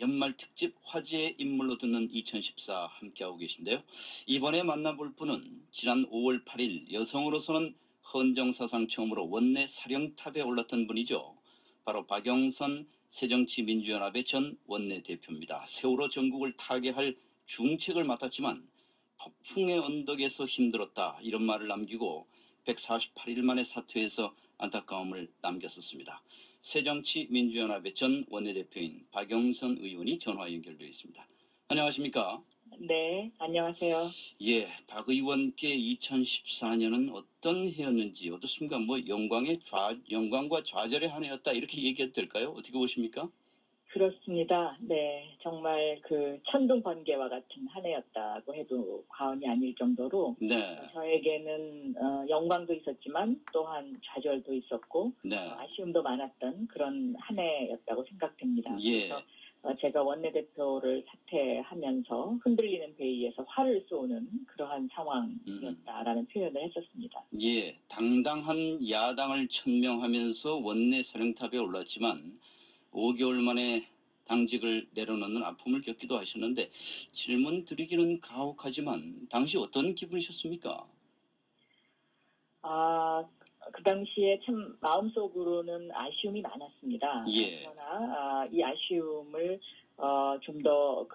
연말 특집 화제의 인물로 듣는 2014 함께하고 계신데요. 이번에 만나볼 분은 지난 5월 8일 여성으로서는 헌정사상 처음으로 원내 사령탑에 올랐던 분이죠. 바로 박영선 새정치민주연합의 전 원내대표입니다. 세월호 전국을 타개할 중책을 맡았지만 폭풍의 언덕에서 힘들었다 이런 말을 남기고 148일 만에 사퇴해서 안타까움을 남겼었습니다. 새정치민주연합의 전 원내대표인 박영선 의원이 전화 연결되어 있습니다. 안녕하십니까? 네, 안녕하세요. 예, 박 의원께 2014년은 어떤 해였는지 어떻습니까? 영광과 좌절의 한 해였다 이렇게 얘기해도 될까요? 어떻게 보십니까? 그렇습니다. 네, 정말 그 천둥 번개와 같은 한 해였다고 해도 과언이 아닐 정도로 네. 저에게는 영광도 있었지만 또한 좌절도 있었고 네. 아쉬움도 많았던 그런 한 해였다고 생각됩니다. 예. 그래서 제가 원내대표를 사퇴하면서 흔들리는 회의에서 화를 쏘는 그러한 상황이었다라는 표현을 했었습니다. 예, 당당한 야당을 천명하면서 원내 사령탑에 올랐지만 5개월 만에 당직을 내려놓는 아픔을 겪기도 하셨는데 질문 드리기는 가혹하지만 당시 어떤 기분이셨습니까? 그 당시에 참 마음속으로는 아쉬움이 많았습니다. 예. 그러나 이 아쉬움을 좀 더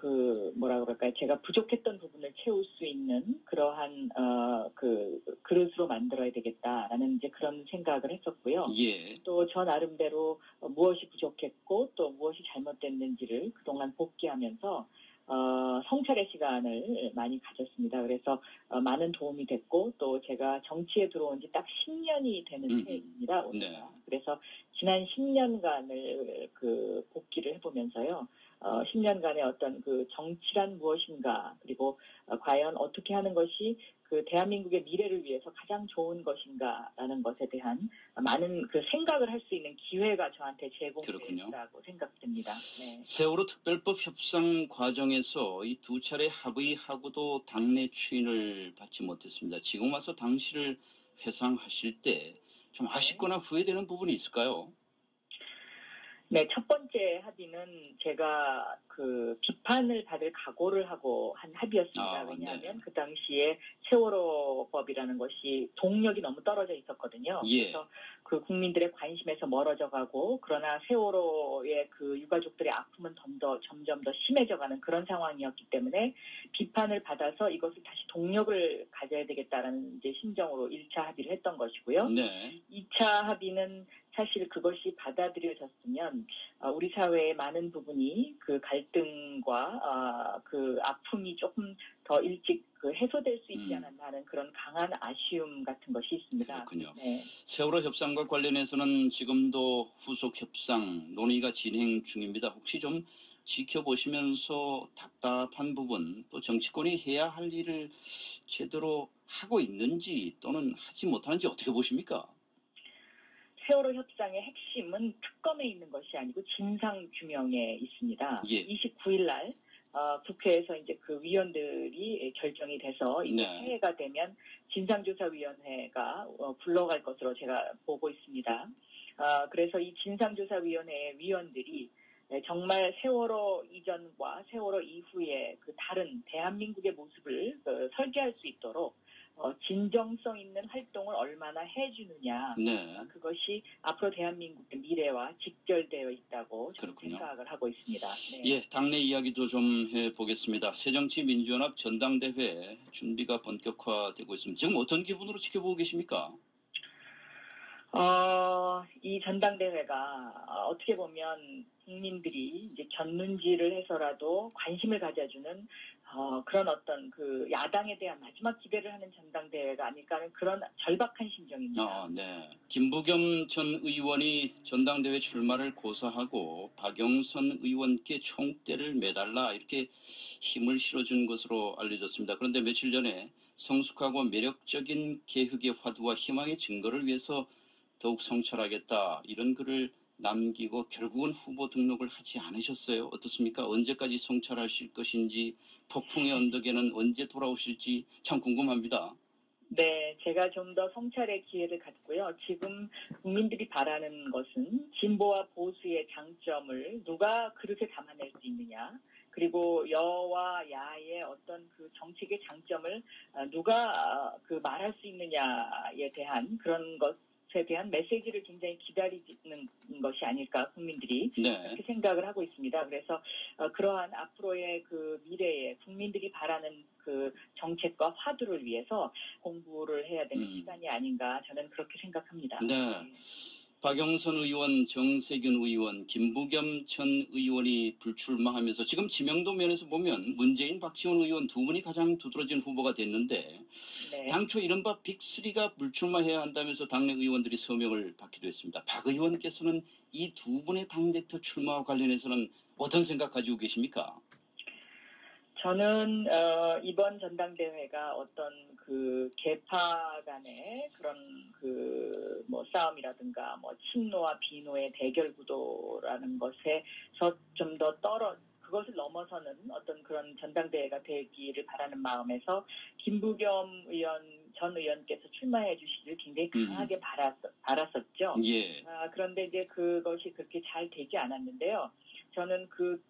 제가 부족했던 부분을 채울 수 있는 그러한 그릇으로 만들어야 되겠다라는 이제 그런 생각을 했었고요. 예. 또 저 나름대로 무엇이 부족했고 또 무엇이 잘못됐는지를 그동안 복귀하면서 성찰의 시간을 많이 가졌습니다. 그래서 많은 도움이 됐고 또 제가 정치에 들어온 지 딱 10년이 되는 해입니다. 올해가. 네. 그래서 지난 10년간을 복기를 해보면서요. 10년간의 어떤 그 정치란 무엇인가 그리고 과연 어떻게 하는 것이 그 대한민국의 미래를 위해서 가장 좋은 것인가라는 것에 대한 많은 그 생각을 할 수 있는 기회가 저한테 제공됐다고 생각됩니다. 네. 세월호 특별법 협상 과정에서 이 두 차례 합의하고도 당내 추인을 받지 못했습니다. 지금 와서 당시를 회상하실 때 좀 아쉽거나 후회되는 부분이 있을까요? 네, 첫 번째 합의는 제가 비판을 받을 각오를 하고 한 합의였습니다. 왜냐하면 네. 그 당시에 세월호법이라는 것이 동력이 너무 떨어져 있었거든요. 예. 그래서 그 국민들의 관심에서 멀어져 가고 그러나 세월호의 그 유가족들의 아픔은 점점 더 심해져가는 그런 상황이었기 때문에 비판을 받아서 이것을 다시 동력을 가져야 되겠다라는 이제 심정으로 1차 합의를 했던 것이고요. 네. 2차 합의는 사실 그것이 받아들여졌으면 우리 사회의 많은 부분이 그 갈등과 그 아픔이 조금 더 일찍 해소될 수 있지 않았나 하는 그런 강한 아쉬움 같은 것이 있습니다. 그렇군요. 네. 세월호 협상과 관련해서는 지금도 후속 협상 논의가 진행 중입니다. 혹시 좀 지켜보시면서 답답한 부분 또 정치권이 해야 할 일을 제대로 하고 있는지 또는 하지 못하는지 어떻게 보십니까? 세월호 협상의 핵심은 특검에 있는 것이 아니고 진상규명에 있습니다. 예. 29일 날 국회에서 이제 그 위원들이 결정이 돼서 이제 새해가 되면 진상조사위원회가 불러갈 것으로 제가 보고 있습니다. 그래서 이 진상조사위원회 위원들이 정말 세월호 이전과 세월호 이후에 그 다른 대한민국의 모습을 설계할 수 있도록 진정성 있는 활동을 얼마나 해주느냐. 네. 그것이 앞으로 대한민국의 미래와 직결되어 있다고 저는 생각을 하고 있습니다. 네. 예, 당내 이야기도 좀 해보겠습니다. 새정치민주연합 전당대회 준비가 본격화되고 있습니다. 지금 어떤 기분으로 지켜보고 계십니까? 이 전당대회가 어떻게 보면 국민들이 이제 겼는지를 해서라도 관심을 가져주는 그런 어떤 그 야당에 대한 마지막 기대를 하는 전당대회가 아닐까 하는 그런 절박한 심정입니다. 네. 김부겸 전 의원이 전당대회 출마를 고사하고 박영선 의원께 총대를 매달라 이렇게 힘을 실어준 것으로 알려졌습니다. 그런데 며칠 전에 성숙하고 매력적인 개혁의 화두와 희망의 증거를 위해서 더욱 성찰하겠다 이런 글을 남기고 결국은 후보 등록을 하지 않으셨어요. 어떻습니까? 언제까지 성찰하실 것인지 폭풍의 언덕에는 언제 돌아오실지 참 궁금합니다. 네, 제가 좀 더 성찰의 기회를 갖고요. 지금 국민들이 바라는 것은 진보와 보수의 장점을 누가 그릇에 담아낼 수 있느냐, 그리고 여와 야의 어떤 그 정책의 장점을 누가 그 말할 수 있느냐에 대한 그런 것에 대한 메시지를 굉장히 기다리는 것이 아닐까 국민들이 네. 그렇게 생각을 하고 있습니다. 그래서 그러한 앞으로의 그 미래에 국민들이 바라는 그 정책과 화두를 위해서 공부를 해야 되는 시간이 아닌가 저는 그렇게 생각합니다. 네. 박영선 의원, 정세균 의원, 김부겸 전 의원이 불출마하면서 지금 지명도 면에서 보면 문재인, 박지원 의원 두 분이 가장 두드러진 후보가 됐는데 네. 당초 이른바 빅3가 불출마해야 한다면서 당내 의원들이 서명을 받기도 했습니다. 박 의원께서는 이 두 분의 당대표 출마와 관련해서는 어떤 생각 가지고 계십니까? 저는 이번 전당대회가 어떤 그 계파 간의 그런 그 뭐 싸움이라든가 뭐 친노와 비노의 대결 구도라는 것에서 좀 더 그것을 넘어서는 어떤 그런 전당대회가 되기를 바라는 마음에서 김부겸 전 의원께서 출마해 주시기를 굉장히 강하게 바랐었죠. 예. 그런데 이제 그것이 그렇게 잘 되지 않았는데요. 저는 그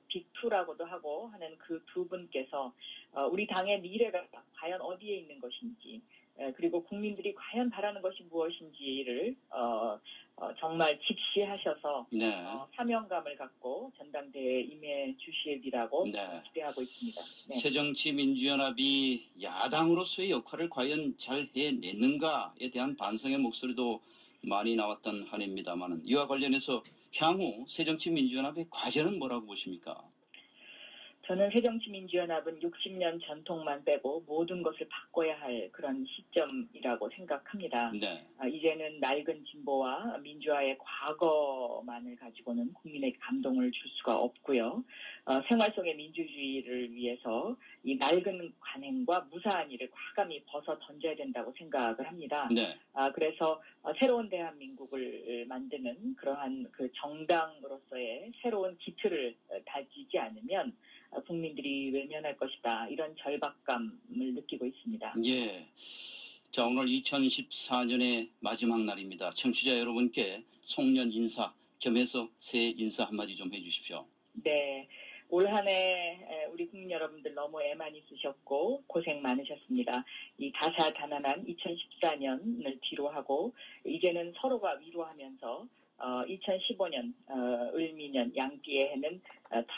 빅2라고도 하고 하는 그 두 분께서 우리 당의 미래가 과연 어디에 있는 것인지, 그리고 국민들이 과연 바라는 것이 무엇인지를 정말 직시하셔서 네. 사명감을 갖고 전당대회에 임해 주시리라고 네. 기대하고 있습니다. 네. 새정치민주연합이 야당으로서의 역할을 과연 잘 해냈는가에 대한 반성의 목소리도 많이 나왔던 한 해입니다만 이와 관련해서 향후 새정치민주연합의 과제는 뭐라고 보십니까? 저는 새정치민주연합은 60년 전통만 빼고 모든 것을 바꿔야 할 그런 시점이라고 생각합니다. 네. 이제는 낡은 진보와 민주화의 과거만을 가지고는 국민에게 감동을 줄 수가 없고요. 생활 속의 민주주의를 위해서 이 낡은 관행과 무사한 일을 과감히 벗어 던져야 된다고 생각을 합니다. 네. 그래서 새로운 대한민국을 만드는 그러한 그 정당으로서의 새로운 기틀을 다지지 않으면 국민들이 외면할 것이다. 이런 절박감을 느끼고 있습니다. 예. 자, 오늘 2014년의 마지막 날입니다. 청취자 여러분께 송년 인사 겸해서 새해 인사 한마디 좀 해주십시오. 네. 올 한 해 우리 국민 여러분들 너무 애 많이 쓰셨고 고생 많으셨습니다. 이 다사다난한 2014년을 뒤로하고 이제는 서로가 위로하면서 2015년 을미년 양띠의 해는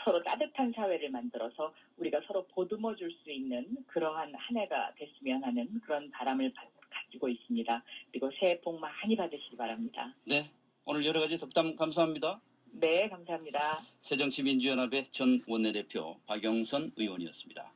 서로 따뜻한 사회를 만들어서 우리가 서로 보듬어 줄 수 있는 그러한 한 해가 됐으면 하는 그런 바람을 가지고 있습니다. 그리고 새해 복 많이 받으시기 바랍니다. 네. 오늘 여러 가지 덕담 감사합니다. 네, 감사합니다. 새정치민주연합의 전 원내대표 박영선 의원이었습니다.